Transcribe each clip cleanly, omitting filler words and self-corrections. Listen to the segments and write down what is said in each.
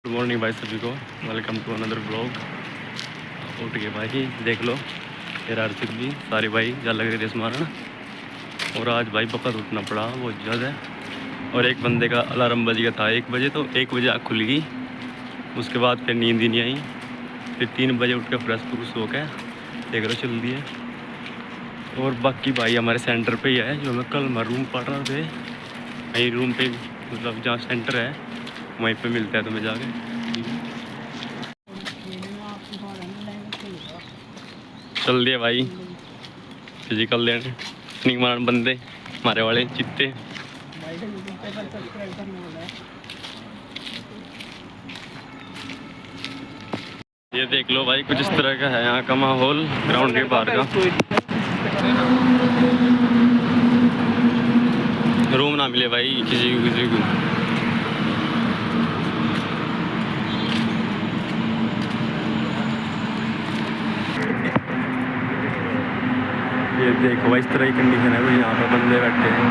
Good morning भाई सभी को, वेलकम टू अनदर ब्लॉग। उठ गए भाई, देख लो तेरा अर्थित भी सारे भाई जा लग रहे थे मारना। और आज भाई वक्त उठना पड़ा बहुत ज़्यादा। और एक बंदे का अलार्म बज गया था 1 बजे, तो 1 बजे आँख खुल गई। उसके बाद फिर नींद ही नहीं आई। फिर 3 बजे उठ कर फ्रेश फ्रूस हो गया, देख लो चल दिए। और बाकी भाई हमारे सेंटर पे ही है, जो हमें कल मैं रूम पढ़ रहे थे वहीं रूम पे, मतलब जहाँ सेंटर है वहीं पे मिलता है तुम्हें जाके। चल दिए भाई फिजिकल लेने, नहीं मार बंदे हमारे वाले चित्ते। ये देख लो भाई, कुछ इस तरह का है यहाँ का माहौल ग्राउंड के बाहर का। रूम ना मिले भाई किसी को। ये देखो भाई, इस तरह की कंडीशन है भाई, यहाँ पर बंदे बैठे हैं।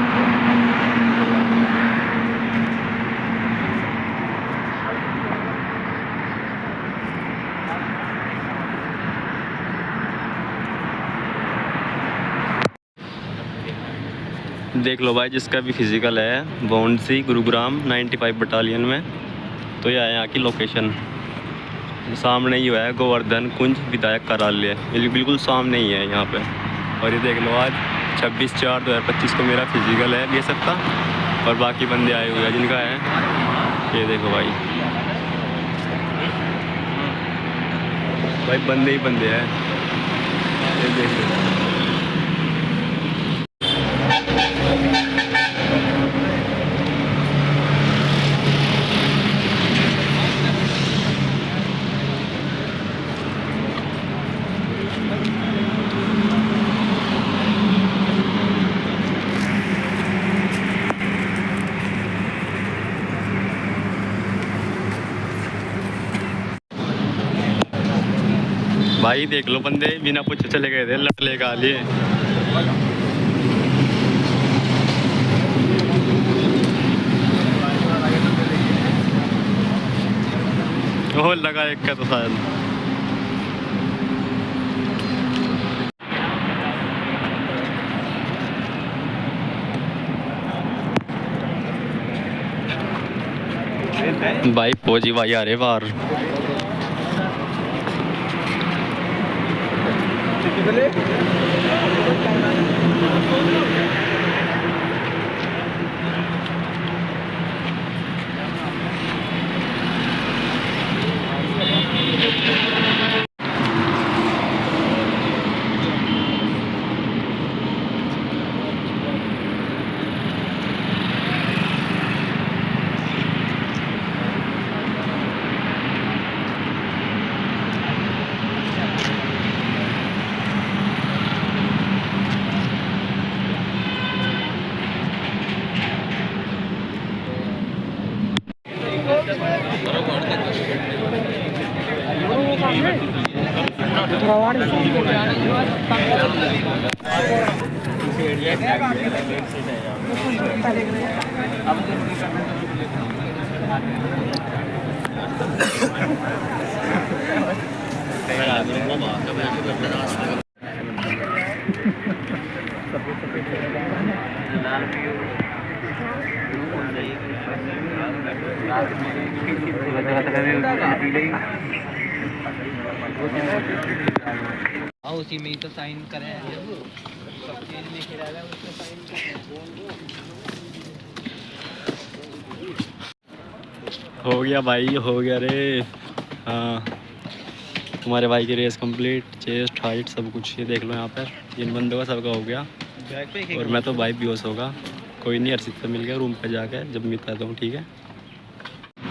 देख लो भाई, जिसका भी फिजिकल है बाउंड्री गुरुग्राम 95 बटालियन में, तो यह है यहाँ की लोकेशन। सामने ही है गोवर्धन कुंज विधायक कार्यालय, बिल्कुल सामने ही है यहाँ पे। और ये देख लो, आज 26/4/2025 को मेरा फिजिकल है BSF का, और बाकी बंदे आए हुए हैं जिनका है। ये देखो भाई, बंदे ही बंदे हैं। ये देख लो, भाई देख लो, बंदे बिना पूछे चले गए थे, लट लेकर आ लिए। ओह लगा एक का तो शायद। भाई फौजी भाई आ रहे बाहर। उसी में ही तो साइन करें। हो गया भाई, हो गया रे। हाँ, तुम्हारे भाई की रेस कंप्लीट, चेस्ट हाइट सब कुछ। ये देख लो यहाँ पर इन बंदों का सबका हो गया। और मैं तो भाई बेहोश होगा। कोई नहीं, अर्षित से मिल गया रूम पे जाकर, जब मिलता हूँ ठीक है।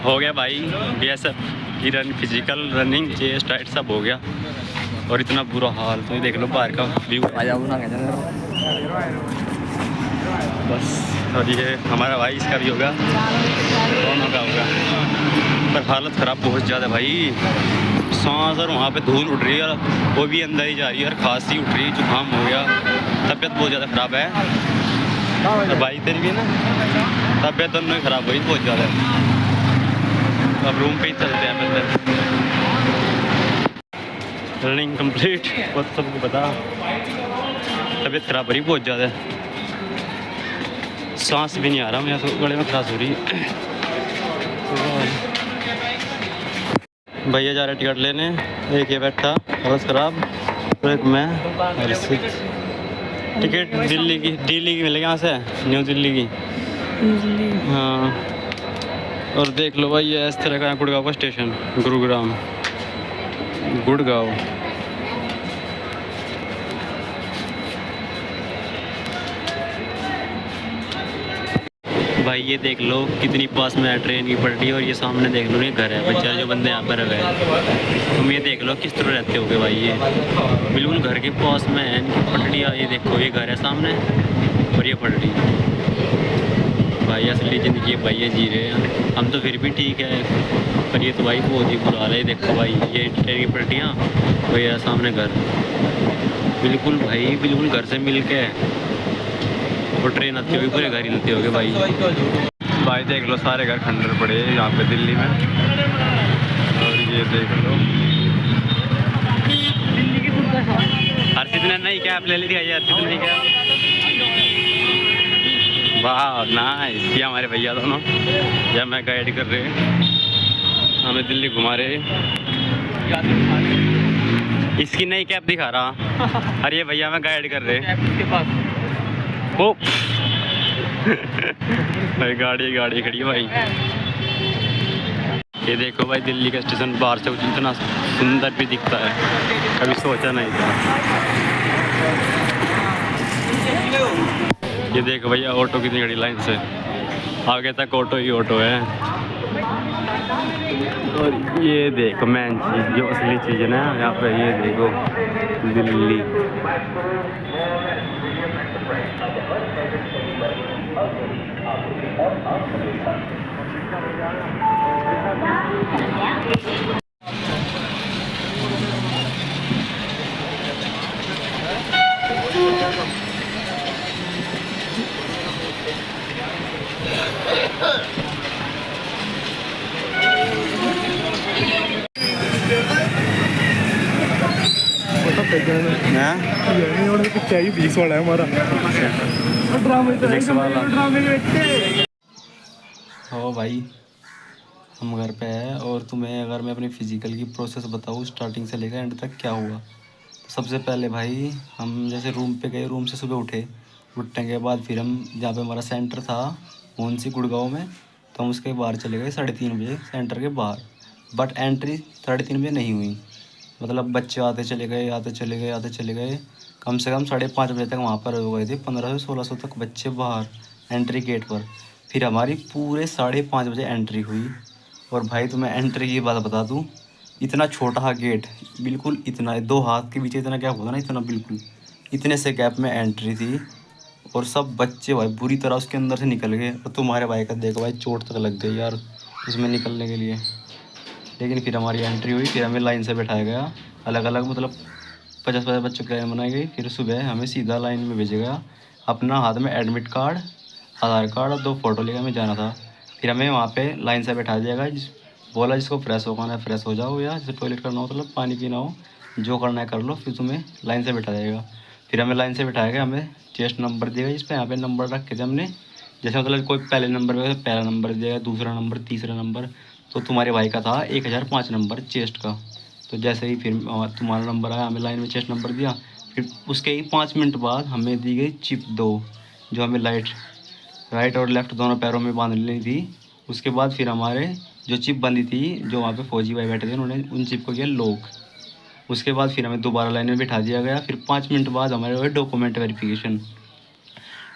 हो गया भाई BSF की फिजिकल रनिंग चेस्ट हाइट सब हो गया। और इतना बुरा हाल, तो ये देख लो बाहर का व्यू। बस, और ये हमारा भाई, इसका भी होगा, दोनों का होगा। पर हालत ख़राब बहुत ज़्यादा भाई, सांस और वहाँ पे धूल उड़ रही है, वो भी अंदर ही जा रही है, और खांसी उठ रही है, जुकाम हो गया, तबीयत बहुत ज़्यादा ख़राब है। और भाई तेरी भी ना तबीयत दोनों ख़राब हुई बहुत ज़्यादा। अब रूम पे ही चलते हैं पहले। रनिंग कंप्लीट, बहुत सबको पता। तबीयत खराब हो रही बहुत ज़्यादा, सांस भी नहीं आ रहा, मेरा तो गले में खराश हो रही है। भैया जा रहे टिकट लेने, एक ये बैठा बस खराब, तो एक मैं। टिकट दिल्ली की मिलेगी यहाँ से, न्यू दिल्ली की। हाँ, और देख लो भाई ये इस तरह का गुड़गांव का स्टेशन, गुरुग्राम गुड़गांव। भाई ये देख लो कितनी पास में है ट्रेन की पटरी, और ये सामने देख लो ये घर है। बेचारे जो बंदे यहाँ पर रह गए, तुम ये देख लो किस तरह रहते होगे भाई। ये बिल्कुल घर के पास में है इनकी पटरियाँ। ये देखो ये घर है सामने और ये पटरी। भाई असली ज़िंदगी है भाई, ये जी रहे हैं। हम तो फिर भी ठीक है, पर ये तो भाई बहुत ही बुरा हाल है। देखो भाई ये ट्रेन की पटरियाँ और ये सामने घर, बिल्कुल भाई बिल्कुल घर से मिल के। और ट्रेन आती होगी पूरे घर हिलते होगे भाई। भाई देख लो सारे घर खंडर पड़े हैं यहाँ पे दिल्ली में। और ये देख लो हर्षित ने नई कैब ले ली थी, हर्षित ने कैब। वाह नाइस, ये हमारे भैया दोनों, या मैं गाइड कर रहे हमें दिल्ली घुमा रहे। इसकी नई कैब दिखा रहा, अरे ये भैया मैं गाइड कर रहे ओ भाई गाड़ी खड़ी है भाई। ये देखो भाई दिल्ली का स्टेशन बाहर से इतना सुंदर भी दिखता है, कभी सोचा नहीं था। ये देखो भैया ऑटो कितनी खड़ी लाइन से, आगे तक ऑटो ही ऑटो है। और ये देखो मेन चीज़ जो असली चीज़ है ना यहाँ पे, ये देखो दिल्ली। चाहिए 20 वाला है हमारा हो भाई। हम घर पे हैं, और तुम्हें अगर मैं अपनी फ़िज़िकल की प्रोसेस बताऊँ स्टार्टिंग से लेकर एंड तक क्या हुआ, तो सबसे पहले भाई हम जैसे रूम पे गए, रूम से सुबह उठने के बाद फिर हम जहाँ पे हमारा सेंटर था मुंशी गुड़गांव में, तो हम उसके बाहर चले गए 3:30 बजे सेंटर के बाहर। बट एंट्री 3:30 बजे नहीं हुई, मतलब बच्चे आते चले गए, कम से कम 5:30 बजे तक वहाँ पर हो गए थे। 1500 से 1600 तक बच्चे बाहर एंट्री गेट पर। फिर हमारी पूरे 5:30 बजे एंट्री हुई। और भाई तुम्हें एंट्री की बात बता दूँ, इतना छोटा गेट, बिल्कुल इतना 2 हाथ के बीच इतना गैप होता ना, इतना बिल्कुल इतने से गैप में एंट्री थी। और सब बच्चे भाई बुरी तरह उसके अंदर से निकल गए। और तुम्हारे भाई का देखो भाई चोट तक लग गई यार उसमें निकलने के लिए। लेकिन फिर हमारी एंट्री हुई, फिर हमें लाइन से बैठाया गया अलग अलग, मतलब 50-50 बच्चों की लाइन बनाई गई। फिर सुबह हमें सीधा लाइन में भेजा गया, अपना हाथ में एडमिट कार्ड, आधार कार्ड और 2 फ़ोटो लेकर हमें जाना था। फिर हमें वहाँ पे लाइन से बैठा दिया गया, बोला जिसको फ्रेश होना है फ्रेश हो जाओ, या जैसे टॉयलेट करना हो मतलब पानी पीना हो, जो करना है कर लो, फिर तुम्हें लाइन से बैठा जाएगा। फिर हमें लाइन से बैठाया गया, हमें चेस्ट नंबर दिया गया, जिस पर यहाँ पे नंबर रखे थे हमने, जैसे मतलब कोई पहले नंबर पे पहला नंबर दिया गया, दूसरा नंबर, तीसरा नंबर। तो तुम्हारे भाई का था 1005 नंबर चेस्ट का। तो जैसे ही फिर तुम्हारा नंबर आया, हमें लाइन में चेस्ट नंबर दिया। फिर उसके ही 5 मिनट बाद हमें दी गई चिप 2, जो हमें राइट और लेफ़्ट दोनों पैरों में बांध लेनी थी। उसके बाद फिर हमारे जो चिप बंदी थी, जो वहाँ पे फौजी भाई बैठे थे, उन्होंने उन चिप को किया लॉक। उसके बाद फिर हमें दोबारा लाइन में बिठा दिया गया। फिर 5 मिनट बाद हमारे हुए डॉक्यूमेंट वेरिफिकेशन।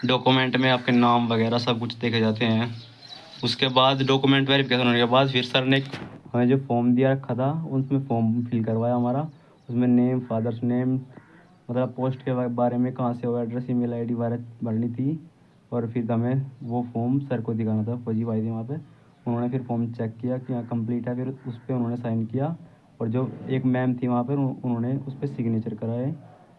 डॉक्यूमेंट में आपके नाम वगैरह सब कुछ देखे जाते हैं। उसके बाद डॉक्यूमेंट वेरिफिकेशन होने के बाद फिर सर ने हमें जो फॉर्म दिया रखा था, उसमें फॉर्म फिल करवाया हमारा। उसमें नेम, फादर्स नेम, मतलब पोस्ट के बारे में, कहाँ से हो, एड्रेस, ईमेल आईडी भरनी थी। और फिर हमें वो फॉर्म सर को दिखाना था, फौजी भाई थे वहाँ पे। उन्होंने फिर फॉर्म चेक किया कि हाँ कंप्लीट है, फिर उस पर उन्होंने साइन किया। और जो एक मैम थी वहाँ पर, उन्होंने उस पर सिग्नेचर कराए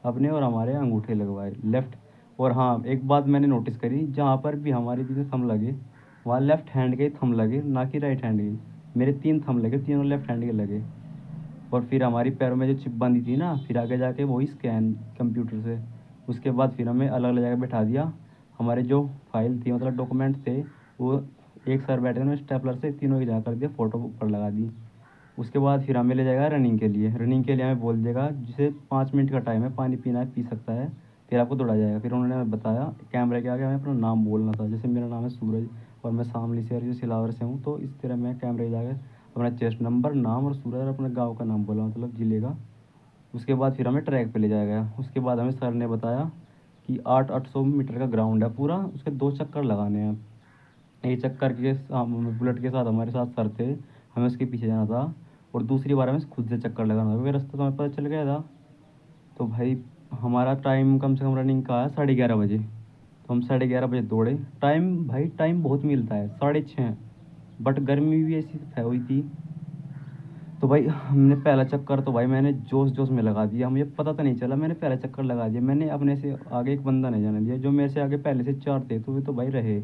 अपने, और हमारे अंगूठे लगवाए लेफ़्ट। और हाँ एक बात मैंने नोटिस करी, जहाँ पर भी हमारे जिसे थंब लगे, वहाँ लेफ़्ट हैंड के थंब लगे, ना कि राइट हैंड के। मेरे 3 थंब लगे, तीनों लेफ्ट हैंड के लगे। और फिर हमारी पैरों में जो चिप बंधी थी ना, फिर आगे जाके वही स्कैन कंप्यूटर से। उसके बाद फिर हमें अलग अलग जगह बैठा दिया। हमारे जो फाइल थी मतलब डॉक्यूमेंट थे, वो एक सर बैठे उन्होंने स्टेपलर से तीनों की जगह कर दिया, फ़ोटो ऊपर लगा दी। उसके बाद फिर हमें ले जाएगा रनिंग के लिए। रनिंग के लिए हमें बोल देगा जिसे 5 मिनट का टाइम है, पानी पीना है पी सकता है, फिर आपको दौड़ा जाएगा। फिर उन्होंने हमें बताया कैमरे के आगे हमें अपना नाम बोलना था, जैसे मेरा नाम है सूरज और मैं शामली से और जो सिलावर से हूँ, तो इस तरह मैं कैमरे के आगे अपना चेस्ट नंबर, नाम और सूरज और अपने गाँव का नाम बोला, मतलब ज़िले का। उसके बाद फिर हमें ट्रैक पे ले जाया गया। उसके बाद हमें सर ने बताया कि 800 मीटर का ग्राउंड है पूरा, उसके 2 चक्कर लगाने हैं। एक चक्कर के बुलेट के साथ हमारे साथ सर थे, हमें उसके पीछे जाना था। और दूसरी बार हमें खुद से चक्कर लगाना था, क्योंकि रास्ता तो हमें पता चल गया था। तो भाई हमारा टाइम कम से कम रनिंग का है 11:30 बजे। तो हम 11:30 बजे दौड़े। टाइम भाई टाइम बहुत मिलता है, 6:30, बट गर्मी भी ऐसी हुई थी। तो भाई हमने पहला चक्कर तो भाई मैंने जोश जोश में लगा दिया, मुझे पता तो नहीं चला मैंने पहला चक्कर लगा दिया। मैंने अपने से आगे एक बंदा नहीं जाने दिया, जो मेरे से आगे पहले से 4 थे तो वे तो भाई रहे।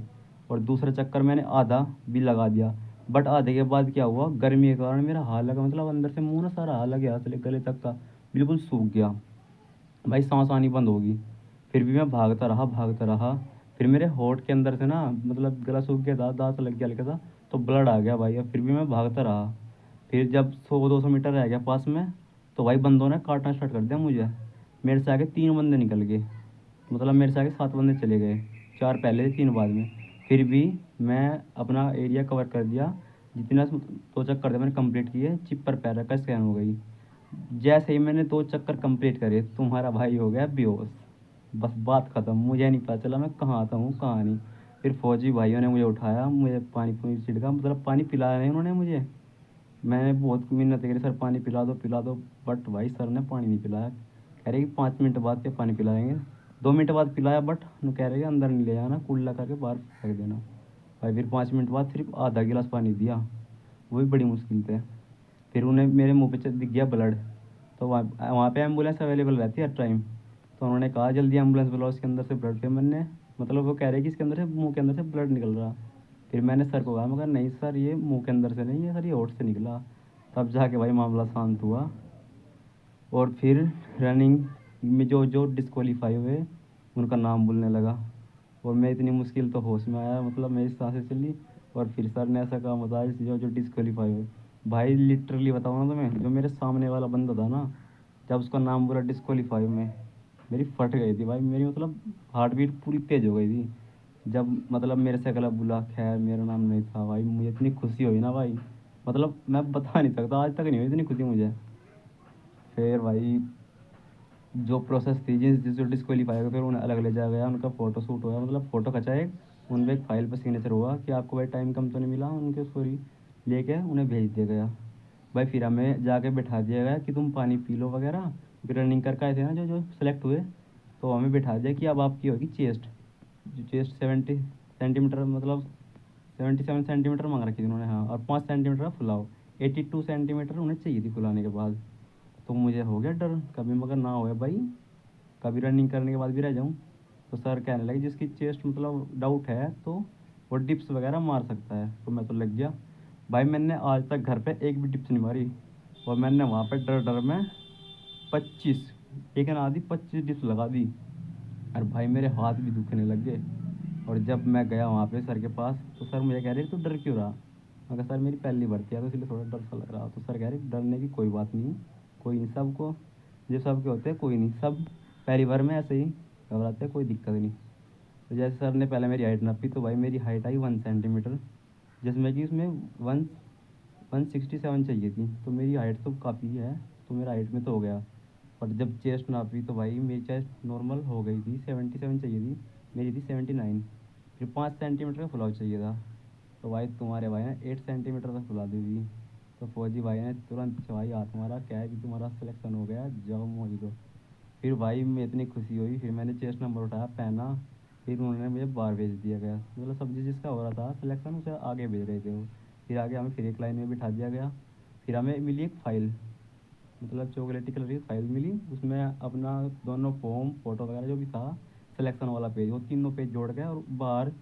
और दूसरा चक्कर मैंने आधा भी लगा दिया। बट आधे के बाद क्या हुआ, गर्मी के कारण मेरा हाथ लगा, मतलब अंदर से मुंह ना सारा हाथ लग गया, से गले तक का बिल्कुल सूख गया। भाई सांस आनी बंद होगी। फिर भी मैं भागता रहा भागता रहा। फिर मेरे होठ के अंदर से ना, मतलब गला सूख गया था, दांत लग गया हल्का सा, तो ब्लड आ गया भाई। और फिर भी मैं भागता रहा। फिर जब 100-200 मीटर रह गया पास में, तो भाई बंदों ने काटना स्टार्ट कर दिया मुझे। मेरे से आगे 3 बंदे निकल गए, मतलब मेरे से आगे 7 बंदे चले गए, 4 पहले 3 बाद में। फिर भी मैं अपना एरिया कवर कर दिया। जितना 2 चक्कर थे मैंने कंप्लीट किए, चिप पर पैर रखा, स्कैन हो गई। जैसे ही मैंने 2 चक्कर कंप्लीट करे, तुम्हारा भाई हो गया बेहोश। बस बात ख़त्म, मुझे नहीं पता चला मैं कहाँ आता हूँ कहाँ नहीं। फिर फौजी भाइयों ने मुझे उठाया, मुझे पानी पूनी छिड़का, मतलब पानी पिलाया नहीं उन्होंने मुझे। मैंने बहुत मिन्नत करी, सर पानी पिला दो पिला दो। बट भाई सर ने पानी नहीं पिलाया, कह रहे कि 5 मिनट बाद के पानी पिलाएंगे। 2 मिनट बाद पिलाया, बट वो कह रहे कि अंदर नहीं ले जाना, कुल्ला करके बाहर फेंक देना। भाई फिर 5 मिनट बाद सिर्फ आधा गिलास पानी दिया, वो भी बड़ी मुश्किल से। फिर उन्हें मेरे मुंह पे दिख गया ब्लड। तो वहाँ वहाँ पे एम्बुलेंस अवेलेबल रहती है हर टाइम। तो उन्होंने कहा जल्दी एम्बुलेंस बुलाओ, इसके अंदर से ब्लड। फिर मैंने, मतलब वो कह रहे कि इसके अंदर से, मुंह के अंदर से ब्लड निकल रहा। फिर मैंने सर को कहा, मगर नहीं सर ये मुंह के अंदर से नहीं है सर, ये होठ से निकला। तब जाके भाई मामला शांत हुआ। और फिर रनिंग में जो जो डिस्क्वालीफाई हुए उनका नाम बोलने लगा। और मैं इतनी मुश्किल तो होश में आया, मतलब मेरी सांसें चली। और फिर सर ने ऐसा कहा, बताया जो जो डिस्क्वालीफाई हुए। भाई लिटरली बताऊँ ना तुम्हें, जो मेरे सामने वाला बंदा था ना, जब उसका नाम बोला डिस्क्वालीफाई में, मेरी फट गई थी भाई, मेरी मतलब हार्ट बीट पूरी तेज हो गई थी। जब मतलब मेरे से गला बुला, खैर मेरा नाम नहीं था भाई, मुझे इतनी खुशी हुई ना भाई, मतलब मैं बता नहीं सकता, आज तक नहीं हुई इतनी खुशी मुझे। फिर भाई जो प्रोसेस थी, जिस जिस जो डिस्क्वालीफाई हो, फिर उन्हें अलग ले जाया गया, उनका फ़ोटो शूट हुआ, मतलब फ़ोटो खचा एक, उन पर एक फ़ाइल पर सिग्नेचर हुआ कि आपको भाई टाइम कम तो नहीं मिला, उनके सॉरी लेके उन्हें भेज दिया गया। भाई फिर हमें जाके बैठा दिया गया कि तुम पानी पी लो वगैरह। फिर रनिंग करके आए थे ना जो जो सेलेक्ट हुए, तो हमें बैठा दिया कि अब आपकी होगी चेस्ट। जो चेस्ट 70 सेंटीमीटर, मतलब 77 सेंटीमीटर मांग रखी थी उन्होंने, हाँ, और 5 सेंटीमीटर का फुलाव। 82 सेंटीमीटर उन्हें चाहिए थी फुलाने के बाद। तो मुझे हो गया डर, कभी मगर ना हो भाई, कभी रनिंग करने के बाद भी रह जाऊँ। तो सर कहने लगे जिसकी चेस्ट मतलब डाउट है तो वो डिप्स वगैरह मार सकता है। तो मैं तो लग गया भाई, मैंने आज तक घर पे एक भी डिप्स नहीं मारी। और मैंने वहाँ पे डर डर में 25, एक ना आधी 25 डिप्स लगा दी। और भाई मेरे हाथ भी दुखने लग गए। और जब मैं गया वहाँ पे सर के पास, तो सर मुझे कह रहे तू डर क्यों रहा। मैं कहा सर मेरी पहली भर्ती है तो इसलिए थोड़ा डर सा लग रहा। तो सर कह रहे डरने की कोई बात नहीं, कोई नहीं, सबको जो सबके होते हैं, कोई नहीं, सब पहली बार में ऐसे ही घबराते हैं, कोई दिक्कत नहीं। तो जैसे सर ने पहले मेरी हाइट नापी, तो भाई मेरी हाइट आई 1 सेंटीमीटर, जिसमें कि उसमें 167 चाहिए थी। तो मेरी हाइट तो काफ़ी है, तो मेरा हाइट में तो हो गया। पर जब चेस्ट नापी तो भाई मेरी चेस्ट नॉर्मल हो गई थी, 77 चाहिए थी, मेरी थी 79। फिर 5 सेंटीमीटर का फुलाव चाहिए था, तो भाई तुम्हारे भाई ने 8 सेंटीमीटर तक फुला दी थी। तो फौजी भाई ने तुरंत भाई हाथ मारा, क्या है कि तुम्हारा सिलेक्शन हो गया, जाओ मौज लो। फिर भाई मैं इतनी खुशी हुई, फिर मैंने चेस्ट नंबर उठाया, पहना। फिर उन्होंने मुझे बाहर भेज दिया गया, मतलब सब्जी जिसका हो रहा था सिलेक्शन उसे आगे भेज रहे थे वो। फिर आगे हमें फिर एक लाइन में बिठा दिया गया। फिर हमें मिली एक फ़ाइल, मतलब चॉकलेटी कलर की फाइल मिली, उसमें अपना दोनों फॉर्म, फ़ोटो वगैरह जो भी था, सिलेक्शन वाला पेज, वो तीनों पेज जोड़ के और बाहर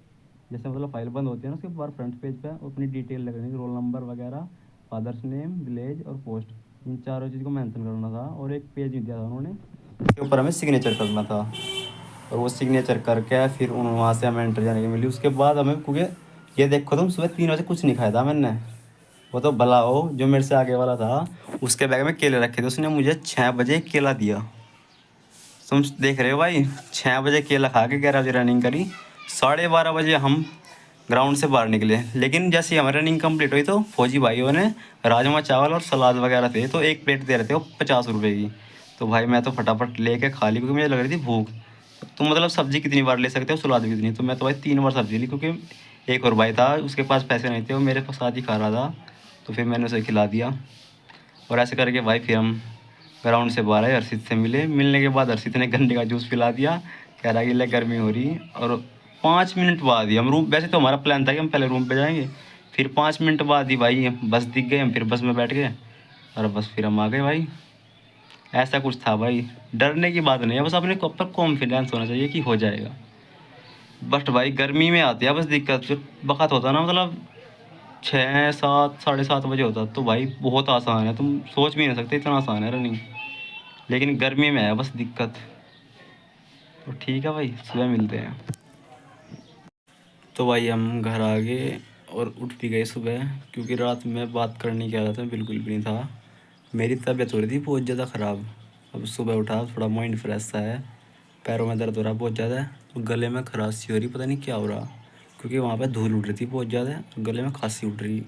जैसे मतलब फाइल बंद होती है ना, उसके ऊपर फ्रंट पेज पे अपनी डिटेल लगनी, रोल नंबर वगैरह, फादर्स नेम, विलेज और पोस्ट, इन चारों चीज़ को मेंशन करना था। और एक पेज भी दिया था उन्होंने, उसके ऊपर हमें सिग्नेचर करना था। और वो सिग्नेचर करके फिर वहाँ से हमें एंट्री जाने की मिली। उसके बाद हमें, क्योंकि ये देखो तुम, सुबह 3 बजे कुछ नहीं खाया था मैंने। वो तो भला हो जो मेरे से आगे वाला था, उसके बैग में केले रखे थे, उसने मुझे 6 बजे केला दिया। तुम देख रहे हो भाई, 6 बजे केला खा के 11 बजे रनिंग करी। 12:30 बजे हम ग्राउंड से बाहर निकले। लेकिन जैसे ही हमारी रनिंग कंप्लीट हुई तो फौजी भाइयों ने राजमा चावल और सलाद वगैरह थे, तो एक प्लेट दे रहे थे वो 50 रुपये की। तो भाई मैं तो फटाफट लेके खा ली, क्योंकि मुझे लग रही थी भूख। तो मतलब सब्जी कितनी बार ले सकते हो, सलाद भी कितनी। तो मैं तो भाई 3 बार सब्जी ली, क्योंकि एक और भाई था उसके पास पैसे नहीं थे, वो मेरे साथ ही खा रहा था। तो फिर मैंने उसे खिला दिया। और ऐसे करके भाई फिर हम ग्राउंड से बाहर आए, हर्षित से मिले। मिलने के बाद हर्षित ने गन्ने का जूस पिला दिया, कह रहा कि ले गर्मी हो रही। और 5 मिनट बाद ही हम रूम, वैसे तो हमारा प्लान था कि हम पहले रूम पे जाएंगे, फिर 5 मिनट बाद ही भाई बस दिख गए, हम फिर बस में बैठ गए और बस फिर हम आ गए भाई। ऐसा कुछ था भाई, डरने की बात नहीं है, बस अपने ऊपर कॉन्फिडेंस होना चाहिए कि हो जाएगा। बट भाई गर्मी में आती है बस दिक्कत, जो वक़्त होता है ना, मतलब 6, 7, 7:30 बजे होता, तो भाई बहुत आसान है, तुम सोच भी नहीं सकते इतना आसान है रनिंग। लेकिन गर्मी में है बस दिक्कत। तो ठीक है भाई, सुबह मिलते हैं। तो भाई हम घर आ गए और उठ भी गए सुबह, क्योंकि रात में बात करने की आदत में बिल्कुल भी नहीं था। मेरी तबीयत हो रही थी बहुत ज़्यादा ख़राब। अब सुबह उठा, थोड़ा माइंड फ्रेश सा है, पैरों में दर्द हो रहा बहुत ज़्यादा, और गले में खराश सी हो रही, पता नहीं क्या हो रहा, क्योंकि वहाँ पे धूल उड़ रही थी बहुत ज़्यादा, गले में खांसी उठ रही।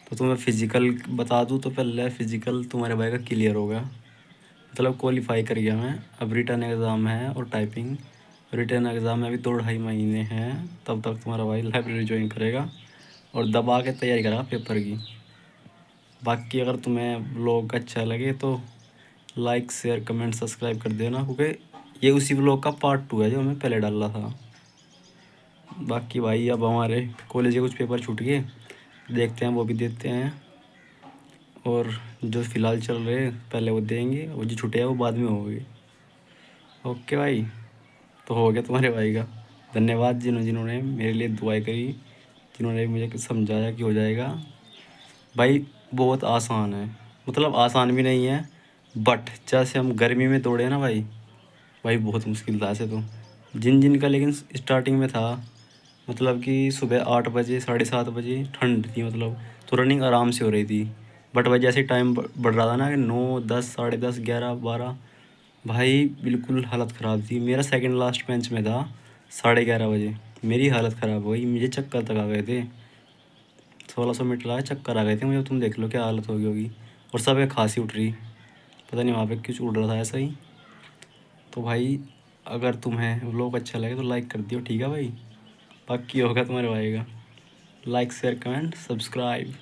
तो तुम्हें फ़िज़िकल बता दूँ तो पहले फ़िज़िकल तुम्हारे भाई का क्लियर हो गया, मतलब क्वालिफाई कर गया मैं। अब रिटर्न एग्ज़ाम है और टाइपिंग। रिटर्न एग्ज़ाम में अभी 2-2.5 महीने हैं, तब तक तुम्हारा भाई लाइब्रेरी ज्वाइन करेगा और दबा के तैयारी करेगा पेपर की। बाकी अगर तुम्हें ब्लॉग अच्छा लगे तो लाइक, शेयर, कमेंट, सब्सक्राइब कर देना, क्योंकि ये उसी ब्लॉग का पार्ट 2 है जो हमें पहले डाला था। बाकी भाई अब हमारे कॉलेज के कुछ पेपर छूट गए, देखते हैं वो भी देते हैं। और जो फ़िलहाल चल रहे हैं पहले वो देंगे, और जो छूटे हैं वो बाद में होंगे। ओके भाई, तो हो गया तुम्हारे भाई का। धन्यवाद जिन्होंने मेरे लिए दुआएं करी, जिन्होंने मुझे समझाया कि हो जाएगा। भाई बहुत आसान है, मतलब आसान भी नहीं है, बट जैसे हम गर्मी में दौड़े ना भाई, भाई बहुत मुश्किल था ऐसे तो। जिन जिन का लेकिन स्टार्टिंग में था, मतलब कि सुबह 8 बजे, 7:30 बजे ठंड थी, मतलब तो रनिंग आराम से हो रही थी। बट भाई जैसे टाइम बढ़ रहा था ना, कि 9, 10, 10:30, 11, 12, भाई बिल्कुल हालत ख़राब थी। मेरा सेकंड लास्ट बेंच में था 11:30 बजे, मेरी हालत ख़राब हो गई, मुझे चक्कर तक आ गए थे। 1600 मीटर आए, चक्कर आ गए थे मुझे, तुम देख लो क्या हालत होगी। और सब खांसी उठ रही, पता नहीं वहाँ पे कुछ उड़ रहा था ऐसा ही। तो भाई अगर तुम्हें व्लॉग अच्छा लगे तो लाइक कर दियो, ठीक है भाई। बाकी होगा तुम्हारे भाई का। Like, share, comment, subscribe.